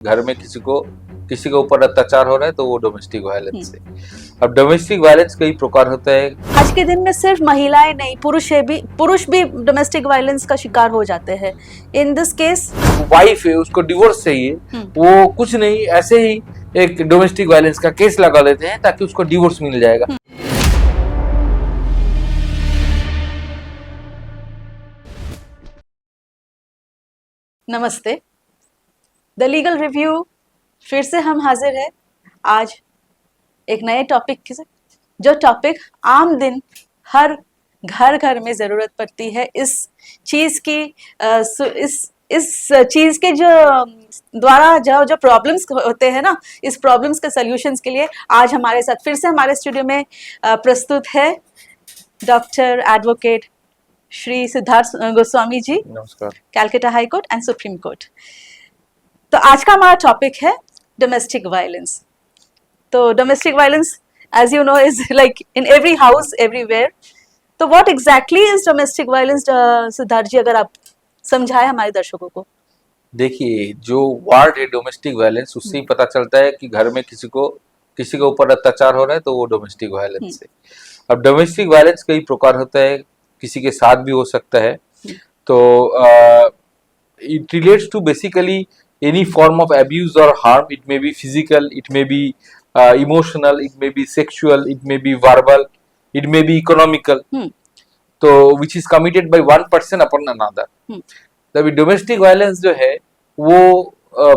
घर में किसी के ऊपर अत्याचार हो रहा है तो वो डोमेस्टिक वायलेंस है। अब डोमेस्टिक वायलेंस कई प्रकार होता है। आज के दिन में सिर्फ महिलाएं नहीं, पुरुष भी डोमेस्टिक वायलेंस का शिकार हो जाते हैं। इन दिस केस वाइफ है, उसको डिवोर्स चाहिए, वो कुछ नहीं ऐसे ही एक डोमेस्टिक वायलेंस का केस लगा लेते हैं ताकि उसको डिवोर्स मिल जाएगा। नमस्ते, द लीगल रिव्यू फिर से हम हाजिर है आज एक नए टॉपिक के साथ। जो टॉपिक आम दिन हर घर में ज़रूरत पड़ती है। इस चीज़ की इस चीज़ के जो द्वारा जो प्रॉब्लम्स होते हैं ना, इस प्रॉब्लम्स के सॉल्यूशंस के लिए आज हमारे साथ फिर से हमारे स्टूडियो में प्रस्तुत है डॉक्टर एडवोकेट श्री सिद्धार्थ गोस्वामी जी। नमस्कार। Calcutta high court and supreme court. तो आज का हमारा टॉपिक है डोमेस्टिक वायलेंस। तो domestic violence as you know is like in every house everywhere. तो what exactly is domestic violence, Siddharth ji, अगर आप समझाएं हमारे दर्शकों को। देखिए, जो वर्ड है डोमेस्टिक वायलेंस, उससे ही पता चलता है कि घर में किसी के ऊपर अत्याचार हो रहा है तो वो डोमेस्टिक वायलेंस है। अब डोमेस्टिक वायलेंस कई प्रकार होता है, किसी के साथ भी हो सकता है। तो it relates to basically any form of abuse or harm. It may be physical, it may be emotional, it may be sexual, it may be verbal, it may be economical. तो which is committed by one person upon another. तभी domestic violence जो है वो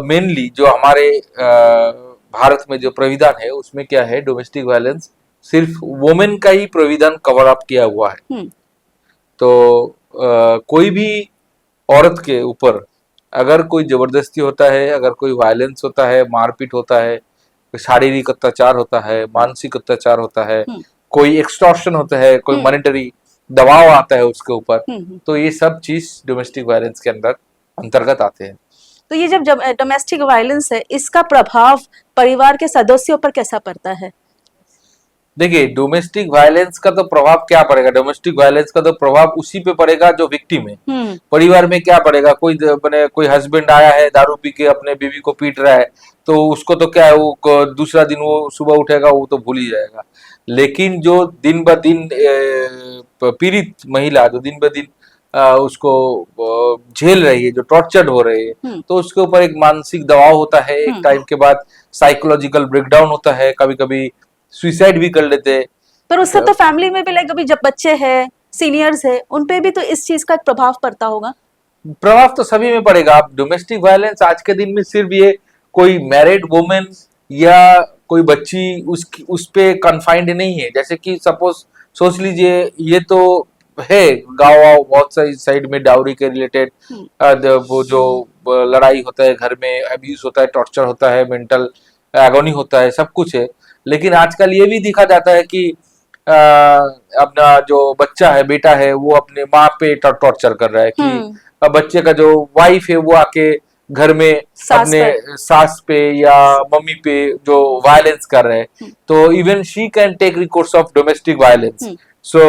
mainly जो हमारे भारत में जो प्राविधान है उसमें क्या है, डोमेस्टिक वायलेंस सिर्फ वुमेन का ही प्राविधान कवर अप किया हुआ है। तो कोई भी औरत के ऊपर अगर कोई जबरदस्ती होता है, अगर कोई वायलेंस होता है, मारपीट होता है, शारीरिक अत्याचार होता है, मानसिक अत्याचार होता है, कोई एक्सटॉर्शन होता है, कोई मॉनेटरी दबाव आता है उसके ऊपर, तो ये सब चीज डोमेस्टिक वायलेंस के अंतर्गत आते हैं। तो ये जब डोमेस्टिक वायलेंस है, इसका प्रभाव परिवार के सदस्यों पर कैसा पड़ता है? देखिए, डोमेस्टिक वायलेंस का तो प्रभाव क्या पड़ेगा, डोमेस्टिक वायलेंस का तो प्रभाव उसी पे पड़ेगा जो विक्टिम है। परिवार में क्या पड़ेगा, कोई हस्बैंड आया है दारू पी के अपने बीवी को पीट रहा है, तो उसको तो क्या है, वो दूसरा दिन वो सुबह उठेगा वो तो भूल ही जाएगा। लेकिन जो दिन ब दिन पीड़ित महिला जो दिन ब दिन उसको झेल रही है, जो टॉर्चर्ड हो रही है, तो उसके ऊपर एक मानसिक दबाव होता है। एक टाइम के बाद साइकोलॉजिकल ब्रेकडाउन होता है, कभी कभी सुसाइड भी कर लेते हैं। पर उससे तो फैमिली में भी लाइक अभी जब बच्चे हैं, सीनियर्स है, उन पे भी तो इस चीज का प्रभाव पड़ता होगा। प्रभाव तो सभी में पड़ेगा। आप डोमेस्टिक वायलेंस आज के दिन में सिर्फ ये कोई मैरिड वुमेन या कोई बच्ची उस पे कन्फाइंड नहीं है। जैसे कि सपोज सोच लीजिए, ये तो है गाँव बहुत सारी साइड में डाउरी के रिलेटेड वो जो लड़ाई होता है, घर में अब्यूज होता है, टॉर्चर होता है, मेंटल एगोनी होता है, सब कुछ है। लेकिन आजकल ये भी दिखा जाता है कि अपना जो बच्चा है, बेटा है, वो अपने माँ पे टॉर्चर कर रहा है कि बच्चे का जो वाइफ है वो आके घर में अपने सास पे या मम्मी पे जो वायलेंस कर रहे हैं, तो even she can take recourse of domestic violence. So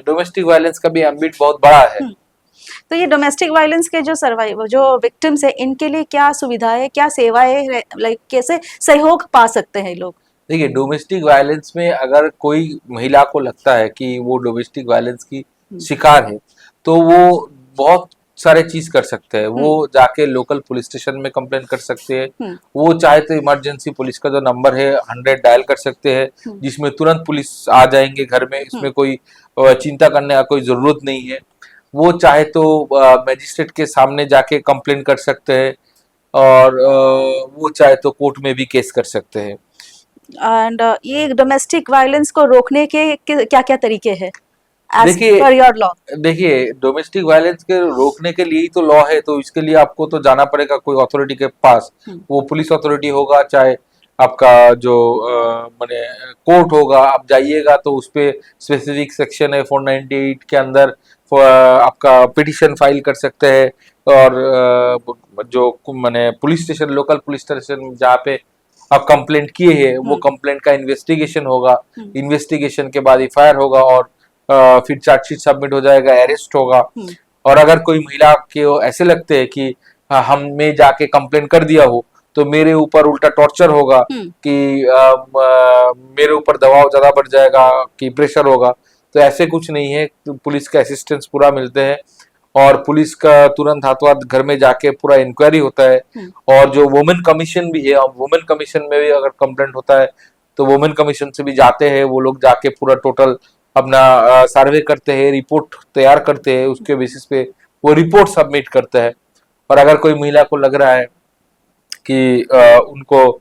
domestic violence का भी एम्बिट बहुत बड़ा है। तो ये डोमेस्टिक वायलेंस के जो सर्वाइवर, जो विक्टिम्स है, इनके लिए क्या सुविधाएं, क्या सेवाएं, लाइक कैसे सहयोग पा सकते हैं लोग? देखिए, डोमेस्टिक वायलेंस में अगर कोई महिला को लगता है कि वो डोमेस्टिक वायलेंस की शिकार है, तो वो बहुत सारे चीज कर सकते हैं। वो जाके लोकल पुलिस स्टेशन में कंप्लेन कर सकते हैं। वो चाहे तो इमरजेंसी पुलिस का जो नंबर है 100 डायल कर सकते हैं, जिसमें तुरंत पुलिस आ जाएंगे घर में। इसमें कोई चिंता करने का कोई जरूरत नहीं है। वो चाहे तो मैजिस्ट्रेट के सामने जाके कंप्लेन कर सकते हैं, और वो चाहे तो कोर्ट में भी केस कर सकते हैं। एंड ये डोमेस्टिक वायलेंस को रोकने के क्या क्या तरीके हैं? देखिए, डोमेस्टिक वायलेंस के रोकने के लिए ही तो लॉ है, तो इसके लिए आपको तो जाना पड़ेगा कोई अथॉरिटी के पास। वो पुलिस अथॉरिटी होगा, चाहे आपका जो माने कोर्ट होगा। आप जाइएगा तो उस पे स्पेसिफिक सेक्शन है 498 के अंदर आपका पिटिशन फाइल कर सकते हैं। और जो माने police station, local police station जहाँ पे आप कंप्लेंट किए हैं, वो कंप्लेंट का इन्वेस्टिगेशन होगा। इन्वेस्टिगेशन के बाद एफआईआर होगा, और फिर चार्जशीट सबमिट हो जाएगा, अरेस्ट होगा। और अगर कोई महिला के ऐसे लगते हैं कि हमने जाके कंप्लेन कर दिया हो तो मेरे ऊपर उल्टा टॉर्चर होगा कि मेरे ऊपर दबाव ज्यादा बढ़ जाएगा, कि प्रेशर होगा। तो ऐसे कुछ नहीं है, तो पुलिस का असिस्टेंस पूरा मिलते हैं और पुलिस का तुरंत हाथों हाथ घर में जाके पूरा इंक्वायरी होता है। और जो वुमेन कमीशन भी है, वुमेन कमीशन में भी अगर कंप्लेंट होता है तो वुमेन कमीशन से भी जाते हैं वो लोग, जाके पूरा टोटल अपना सर्वे करते हैं, रिपोर्ट तैयार करते हैं, उसके बेसिस पे वो रिपोर्ट सबमिट करते हैं। और अगर कोई महिला को लग रहा है कि उनको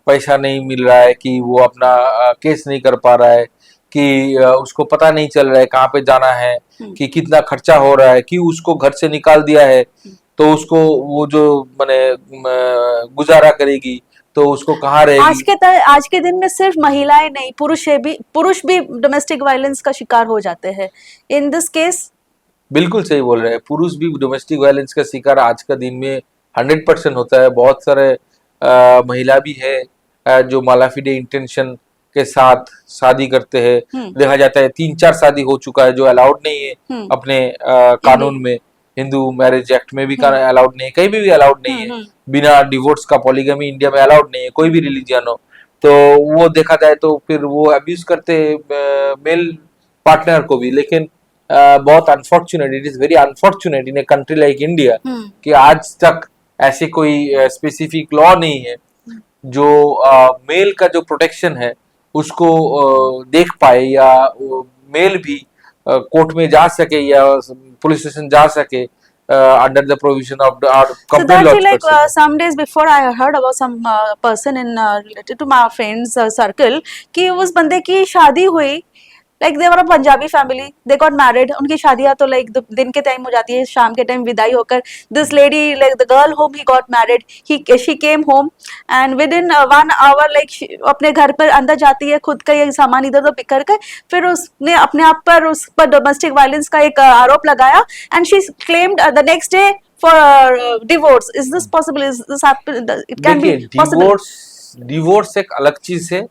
पैसा नहीं मिल रहा है, कि वो अपना केस नहीं कर पा रहा है, कि उसको पता नहीं चल रहा है कहाँ पे जाना है, कि कितना खर्चा हो रहा है, कि उसको घर से निकाल दिया है तो उसको वो जो माने गुजारा करेगी तो उसको कहाँ रहेगी। आज के दिन में सिर्फ महिलाएं नहीं, पुरुष भी डोमेस्टिक वायलेंस का शिकार हो जाते हैं। इन दिस केस बिल्कुल सही बोल रहे हैं, पुरुष भी डोमेस्टिक वायलेंस का शिकार आज का दिन में 100% होता है। बहुत सारे महिला भी है जो मालाफिडे इंटेंशन के साथ शादी करते हैं। देखा जाता है 3-4 शादी हो चुका है जो अलाउड नहीं है अपने कानून में, हिंदू मैरिज एक्ट में भी अलाउड नहीं है, कहीं भी अलाउड नहीं है। बिना डिवोर्स का पॉलीगमी इंडिया में अलाउड नहीं है, कोई भी रिलीजियन हो। तो वो देखा जाए तो फिर वो अब्यूज करते हैं मेल पार्टनर को भी। लेकिन बहुत unfortunate, it is very unfortunate in a country like India कि आज तक ऐसे कोई स्पेसिफिक लॉ नहीं है जो मेल का जो प्रोटेक्शन है उसको देख पाए, या मेल भी कोर्ट में जा सके या पुलिस स्टेशन जा सके under the provision of the complaint lodge like person. some days before I heard about some person in related to my friends circle कि उस बंदे की शादी हुई, like they were a Punjabi family, they got married, उनकी शादियां तो like दिन के टाइम हो जाती है, शाम के टाइम विदाई होकर this lady, like the girl whom he got married, she came home and within 1 hour like अपने घर पर अंदर जाती है, खुद का ये सामान इधर उधर बिखर कर, फिर उसने अपने आप पर उस पर डोमेस्टिक वायलेंस का एक आरोप लगाया and she claimed the next day for divorce. Is this possible? Is this happen? It can be possible. Divorce एक अलग चीज है,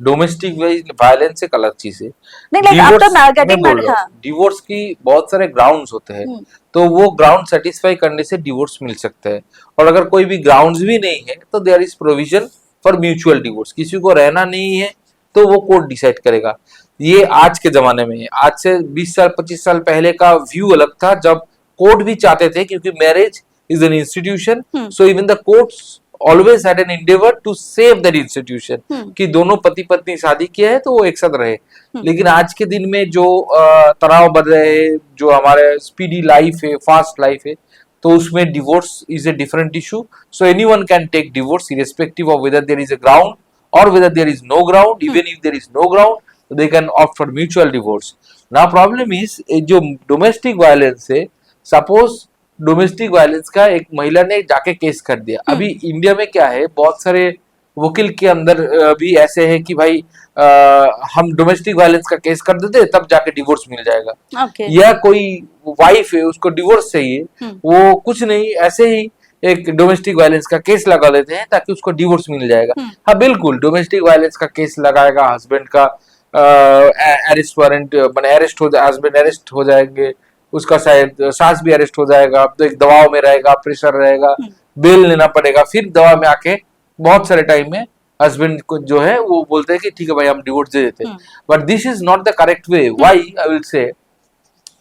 डोमेस्टिक वायलेंस एक अलग चीज है। नहीं, like after getting married, हाँ। डिवोर्स की बहुत सारे ग्राउंड्स होते हैं, तो वो ग्राउंड सेटिस्फाई करने से डिवोर्स मिल सकता है। और अगर कोई भी ग्राउंड्स भी नहीं है तो there is provision for mutual divorce. किसी को रहना नहीं है तो वो कोर्ट डिसाइड करेगा। ये आज के जमाने में है, आज से 20 साल 25 साल पहले का व्यू अलग था, जब कोर्ट भी चाहते थे, क्योंकि marriage is an institution, so even the courts always had an endeavour to save that institution कि दोनों पति पत्नी शादी किया है तो वो एक साथ रहे। लेकिन आज के दिन में जो तनाव बढ़ रहे हैं, जो हमारे स्पीडी लाइफ है, फास्ट लाइफ है, तो उसमें divorce is a different issue. So anyone can take divorce irrespective of whether there is a ground और whether there is no ground. Even if there is no ground they can opt for mutual divorce. Now problem is जो domestic violence है, suppose domestic violence का एक महिला ने जाके case कर दिया। अभी इंडिया में क्या है, बहुत सारे वकील के अंदर भी ऐसे है कि भाई हम डोमेस्टिक वायलेंस का केस कर देते तब जाके डिवोर्स मिल जाएगा। या कोई वाइफ है उसको डिवोर्स चाहिए, वो कुछ नहीं ऐसे ही एक डोमेस्टिक वायलेंस का केस लगा देते हैं ताकि उसको डिवोर्स मिल जाएगा। हाँ बिल्कुल, डोमेस्टिक वायलेंस का केस लगाएगा, हस्बैंड का अरेस्ट वारंट मैंने अरेस्ट हो, हस्बैंड अरेस्ट हो जाएंगे, उसका शायद सास भी अरेस्ट हो जाएगा, तो एक दबाव में रहेगा, प्रेशर रहेगा, बेल लेना पड़ेगा। फिर दवा में आके बहुत सारे टाइम में हस्बैंड को जो है वो बोलते हैं कि ठीक है भाई हम डिवोर्स दे देते हैं। But this is not the correct way. Why I will say,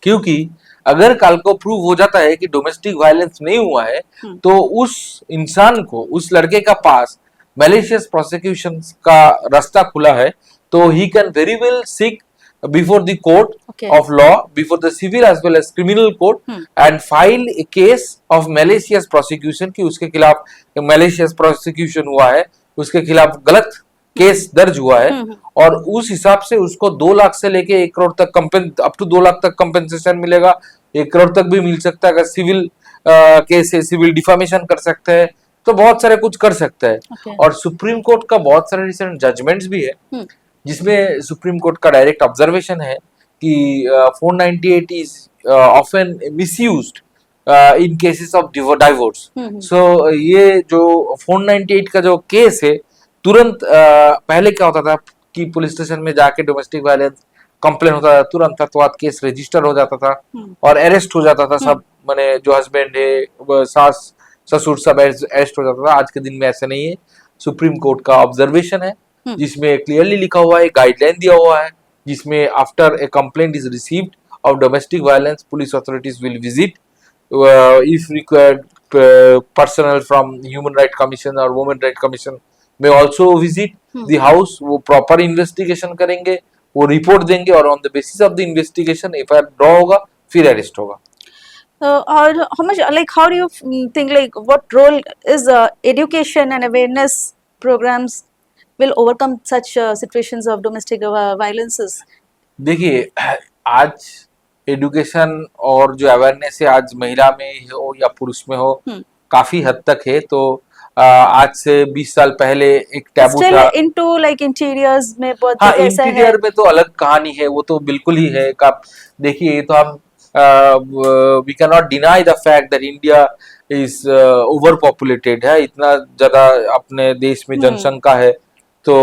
क्योंकि अगर कल को प्रूव हो जाता है कि डोमेस्टिक वायलेंस नहीं हुआ है तो उस इंसान को, उस लड़के का पास मैलिशियस प्रोसिक्यूशन का रास्ता खुला है, तो he can very well seek before the court of law, before the civil as well as criminal court, and file a case of malicious prosecution कि उसके खिलाफ malicious prosecution हुआ है, उसके खिलाफ गलत केस दर्ज हुआ है, और उस हिसाब से उसको 2 लाख से लेके 1 करोड़ तक अप टू 2 लाख तक कंपेंसेशन मिलेगा, 1 करोड़ तक भी मिल सकता है। अगर सिविल केस है, सिविल डिफामेशन कर सकता है, तो बहुत सारे कुछ कर सकता है। और सुप्रीम कोर्ट का बहुत सारे रिसेंट जजमेंट्स भी है जिसमें सुप्रीम कोर्ट का डायरेक्ट ऑब्जर्वेशन है कि 498 is often misused in cases of divorce. So ये जो 498 का जो केस है, तुरंत पहले क्या होता था कि पुलिस स्टेशन में जाके डोमेस्टिक वायलेंस कंप्लेन होता था, तुरंत केस रजिस्टर हो जाता था और अरेस्ट हो जाता था सब माने जो हस्बैंड है वो सास ससुर सब अरेस्ट हो जाता था। आज के दिन में ऐसा नहीं है। सुप्रीम कोर्ट का ऑब्जर्वेशन है जिसमें क्लियरली लिखा हुआ है, गाइडलाइन दिया हुआ है जिसमें after a complaint is received of domestic violence police authorities will visit if required, personnel from Human Rights Commission और Women Rights Commission में also visit the house। वो proper investigation करेंगे, वो report देंगे और on the basis of the investigation FIR draw होगा, फिर arrest होगा। or how much, like, how do you think, like, what role is education and awareness programs will overcome such situations of domestic violences? देखिए, आज education और जो awareness है आज महिला में हो या पुरुष में हो काफी हद तक है। तो आज से 20 साल पहले एक टैबू Still था। into like interiors में बहुत हाँ, ऐसा है। इंटीरियर में तो अलग कहानी है, वो तो बिल्कुल ही है। देखिए, ये तो हम we can not deny the fact that India is over populated है। इतना ज्यादा अपने देश में जनसंख्या है, तो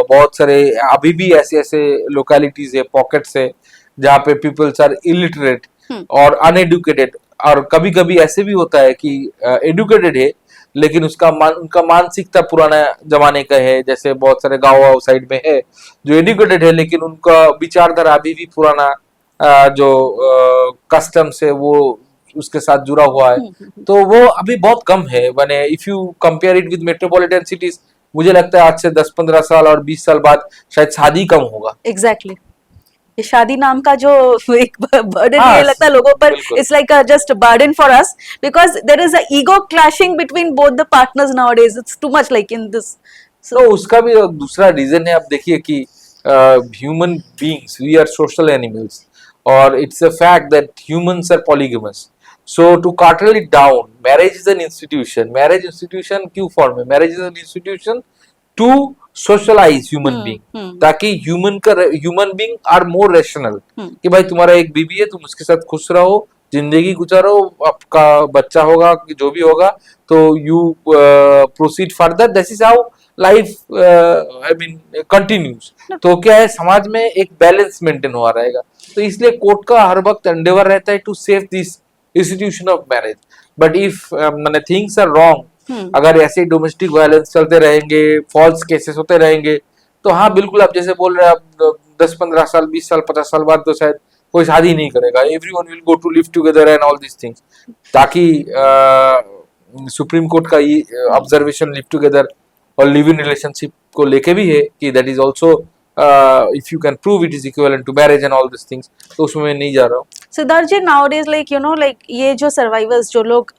बहुत सारे अभी भी ऐसे ऐसे लोकेलिटीज है, पॉकेट्स है जहाँ पे पीपल्स आर इलिटरेट और अनएडुकेटेड। और कभी कभी ऐसे भी होता है कि एडुकेटेड है लेकिन उनका मानसिकता पुराना जमाने का है। जैसे बहुत सारे गाँव साइड में है जो एडुकेटेड है लेकिन उनका विचारधारा अभी भी पुराना जो कस्टम्स है वो उसके साथ जुड़ा हुआ है। तो वो अभी बहुत कम है। मैंने if you compare it with metropolitan cities, मुझे लगता है आज से 10-15 साल और 20 साल बाद शायद शादी कम होगा। एग्जैक्टली ये शादी नाम का जो एक बर्डन हाँ, ये लगता है लोगों पर, बिल्कुल। It's like just burden for us because there is a ego clashing between both the partners nowadays. It's too much like in this. तो उसका भी एक दूसरा रीजन है। आप देखिए कि human beings we are social animals और it's a fact that humans are polygamous. So to cut it down, marriage is an institution. Marriage institution क्यों फॉर्म है? Marriage is an institution to socialise human being, ताकि human being are more rational कि भाई तुम्हारा एक बीबी है, तुम उसके साथ खुश रहो, जिंदगी गुजारो, आपका बच्चा होगा जो भी होगा तो you proceed further. This is how life I mean continues. तो क्या है, समाज में एक बैलेंस मेंटेन हुआ रहेगा। तो इसलिए कोर्ट का हर वक्त एंडेवर रहता है to save this institution of marriage. But if मैंने थिंग्स आर रॉन्ग, अगर ऐसे डोमेस्टिक वायलेंस चलते रहेंगे, फॉल्स केसेस होते रहेंगे, तो हाँ बिल्कुल आप जैसे बोल रहे हैं, आप 10-15 साल 20 साल 50 साल बाद तो शायद कोई शादी नहीं करेगा। Everyone will go to live together and all this things. ताकि सुप्रीम कोर्ट का ये ऑब्जर्वेशन लिव टुगेदर और लिव इन रिलेशनशिप को लेके भी है कि that is also if you can prove it is equivalent to marriage and all this things. तो उसमें मैं नहीं जा रहा हूँ। Siddharth ji, nowadays like you know like ये जो सर्वाइवर्स जो लोग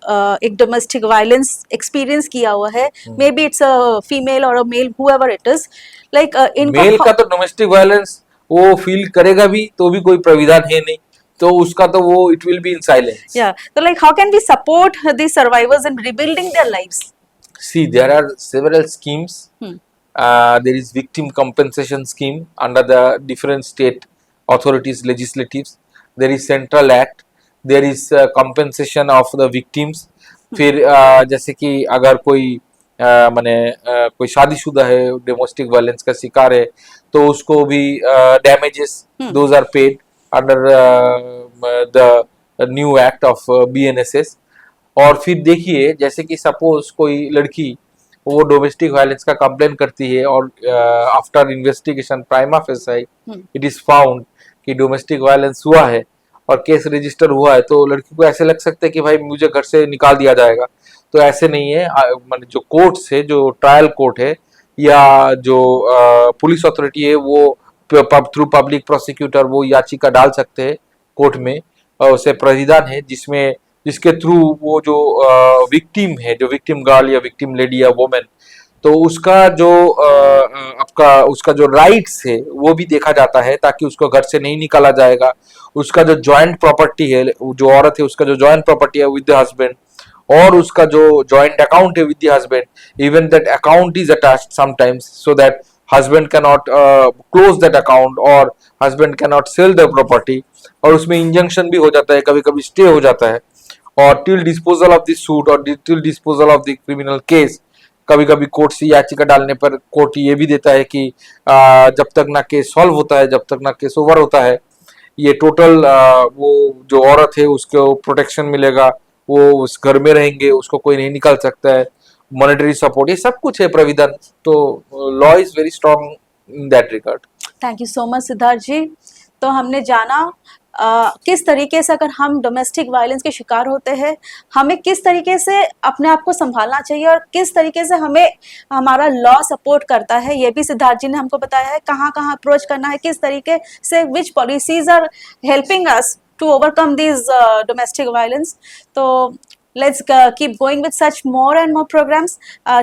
एक डोमेस्टिक वायलेंस एक्सपीरियंस किया हुआ है, maybe it's a female और a male however it is, like male का तो डोमेस्टिक वायलेंस वो फील करेगा भी तो भी कोई प्राविधान है नहीं, तो उसका तो वो it will be in silence. या तो like how can we support the survivors in rebuilding their lives? See, there are several schemes. There is victim compensation scheme under the different state authorities, legislatives. There is central act. There is compensation of the victims. फिर जैसे कि अगर कोई माने कोई शादीशुदा है, domestic violence का शिकार है, तो उसको भी damages those are paid under the new act of BNSS. और फिर देखिए, जैसे कि सपोज कोई लड़की वो डोमेस्टिक वायलेंस का कंप्लेन करती है और after investigation prima facie it is found कि डोमेस्टिक वायलेंस हुआ है और केस रजिस्टर हुआ है, तो लड़की को ऐसे लग सकता है कि भाई मुझे घर से निकाल दिया जाएगा। तो ऐसे नहीं है। मतलब जो कोर्ट्स है, जो ट्रायल कोर्ट है या जो पुलिस अथॉरिटी है, वो थ्रू पब्लिक प्रोसिक्यूटर वो याचिका डाल सकते हैं कोर्ट में। और उसे प्राविधान है जिसके थ्रू वो जो विक्टिम है, जो विक्टिम गर्ल या विक्टिम लेडी या वुमेन, तो उसका जो उसका जो राइट्स है वो भी देखा जाता है, ताकि उसको घर से नहीं निकाला जाएगा। उसका जो जॉइंट प्रॉपर्टी है, जो औरत है उसका जो जॉइंट प्रॉपर्टी है विद द हस्बैंड, और उसका जो जॉइंट अकाउंट है with the husband, even that account is attached sometimes so that husband can not close that account और husband can not sell the property. और उसमें इंजंक्शन भी हो जाता है, कभी कभी स्टे हो जाता है। और till disposal of this suit और till disposal of the criminal case, कभी कभी कोर्ट से याचिका डालने पर कोर्ट ये भी देता है कि जब तक ना केस सॉल्व होता है, जब तक ना केस ओवर होता है, ये टोटल वो जो औरत है उसको प्रोटेक्शन मिलेगा, वो उस घर में रहेंगे, उसको कोई नहीं निकाल सकता है, मॉनेटरी सपोर्ट, ये सब कुछ है प्राविधान। तो law is very strong in that regard. Thank you so much Siddharth ji. तो हमने जाना किस तरीके से अगर हम डोमेस्टिक वायलेंस के शिकार होते हैं हमें किस तरीके से अपने आप को संभालना चाहिए और किस तरीके से हमें हमारा लॉ सपोर्ट करता है, ये भी सिद्धार्थ जी ने हमको बताया है। कहाँ कहाँ अप्रोच करना है, किस तरीके से which policies are helping us to overcome these domestic violence. So let's keep going with such more and more programs.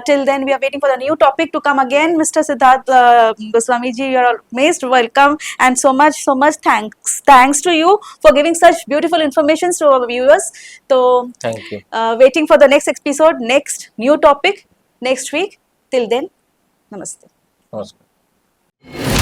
Till then, we are waiting for the new topic to come again. Mr. Siddharth Goswami ji, you are most welcome, and so much thanks to you for giving such beautiful information to our viewers. So thank you. waiting for the next episode, next new topic next week. Till then, namaste. नमस्कार।